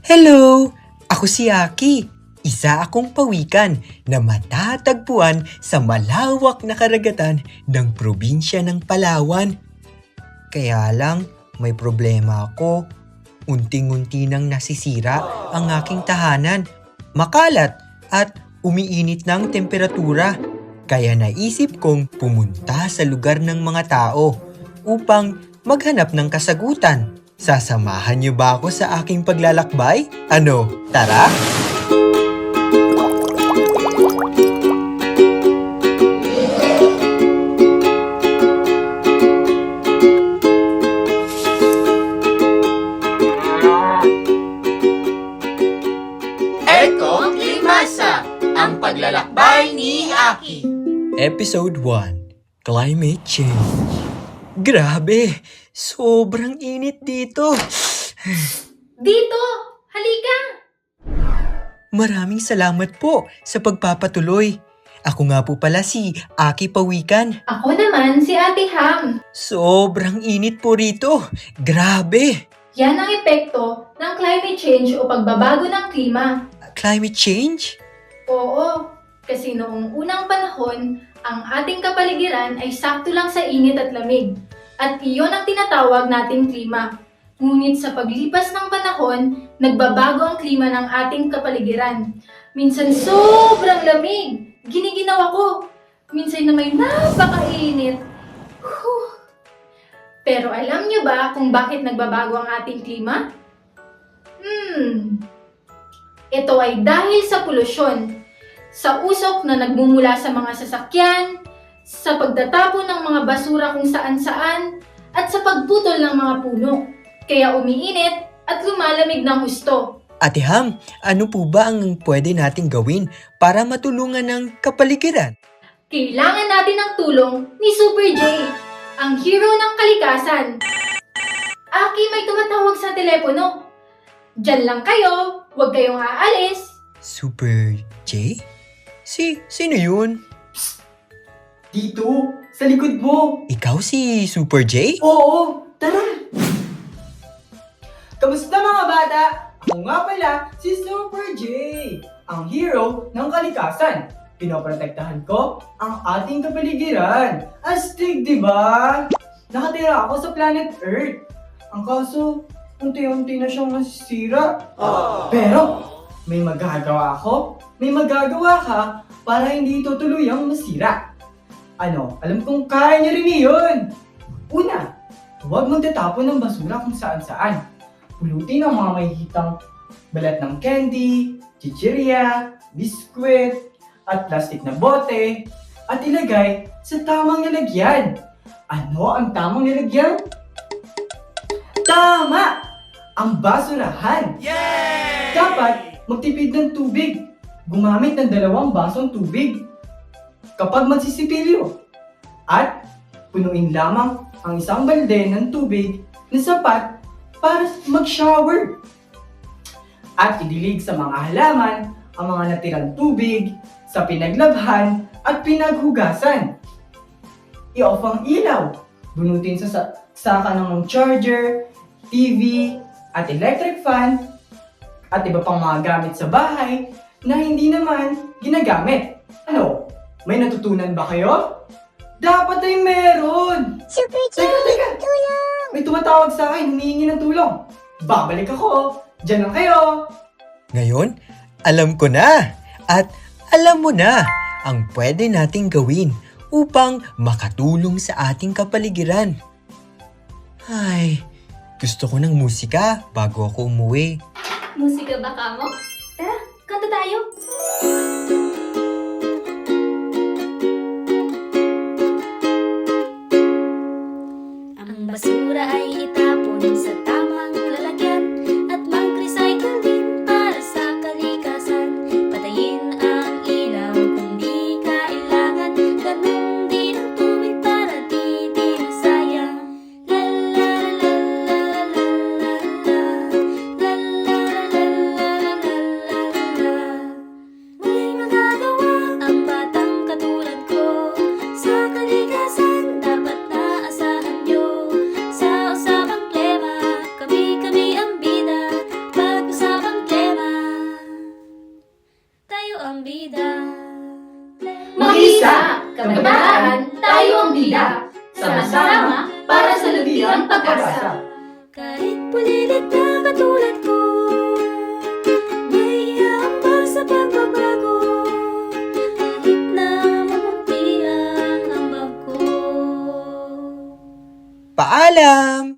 Hello! Ako si Aki. Isa akong pawikan na matatagpuan sa malawak na karagatan ng probinsya ng Palawan. Kaya lang, may problema ako. Unting-unti nang nasisira ang aking tahanan. Makalat at umiinit ng temperatura. Kaya naisip kong pumunta sa lugar ng mga tao upang maghanap ng kasagutan. Sasamahan niyo ba ako sa aking paglalakbay? Ano, tara? Eko Klimasa, ang paglalakbay ni Aki. Episode 1, Climate Change. Grabe, sobrang init dito. Dito! Halika! Maraming salamat po sa pagpapatuloy. Ako nga po pala si Aki Pawikan. Ako naman si Ate Ham. Sobrang init po rito. Grabe. Yan ang epekto ng climate change o pagbabago ng klima. Climate change? Oo, kasi noong unang panahon, ang ating kapaligiran ay sakto lang sa init at lamig. At iyon ang tinatawag nating klima. Ngunit sa paglipas ng panahon, nagbabago ang klima ng ating kapaligiran. Minsan sobrang lamig, giniginaw ako. Minsan na may napakainit. Whew. Pero alam niyo ba kung bakit nagbabago ang ating klima? Ito ay dahil sa polusyon, sa usok na nagmumula sa mga sasakyan, sa pagtatapon ng mga basura kung saan-saan, at sa pagputol ng mga puno. Kaya umiinit at lumalamig ng husto. Ate Ham, ano po ba ang pwede nating gawin para matulungan ng kapaligiran? Kailangan natin ng tulong ni Super J, ang hero ng kalikasan. Aki, may tumatawag sa telepono. Diyan lang kayo, huwag kayong aalis. Super J? Sino yun? Dito, sa likod mo. Ikaw si Super J? Oo, tara. Kamusta mga bata? Ako nga pala si Super J, ang hero ng kalikasan. Pinoprotektahan ko ang ating kapaligiran. Astig, di ba? Nakatira ako sa planet Earth. Ang kaso, unti-unti na siyang nasisira. Pero, may magagawa ako, may magagawa ka para hindi ito tuluyang masira. Ano, alam kong kaya niya rin yun. Una, huwag magtatapon ng basura kung saan-saan. Pulutin ang mga mahihitang balat ng candy, chichirya, biskwit, at plastic na bote, at ilagay sa tamang lalagyan. Ano ang tamang lalagyan? Tama! Ang basurahan! Yay! Dapat magtipid ng tubig. Gumamit ng 2 basong tubig kapag magsisipilyo. At punuin lamang ang isang balde ng tubig na sapat para mag-shower. At idilig sa mga halaman ang mga natirang tubig sa pinaglabhan at pinaghugasan. I-off ang ilaw. Bunutin sa saka ng charger, TV, at electric fan, at iba pang mga gamit sa bahay na hindi naman ginagamit. Ano? May natutunan ba kayo? Dapat ay meron! Super J, Teka! tulong! May tumatawag sa akin, humihingi ng tulong. Babalik ako. Diyan lang kayo. Ngayon, alam ko na at alam mo na ang pwede nating gawin upang makatulong sa ating kapaligiran. Ay, gusto ko ng musika bago ako umuwi. Musika ba ka mo? Tara, kanta tayo. Ang basura ay itapon sa tamang lalagyan at mag-recycle din para sa kalikasan. Patayin ang ilaw kung di kailangan, ganun din ang tubig para di masayang. La la la la la la la la la la la la la. Muling magagawa ang batang katulad ko sa kalikasan. Dapat naasahan nyo sa usapang klima. tayo ang bida. Mag-isa, kabataan, tayo ang bida. Sama-sama para sa lubiang pag-asa. Kahit pulilit na katulad ko, may iambag sa pagbabago. Kahit na mamunti ang ambag ko. Paalam!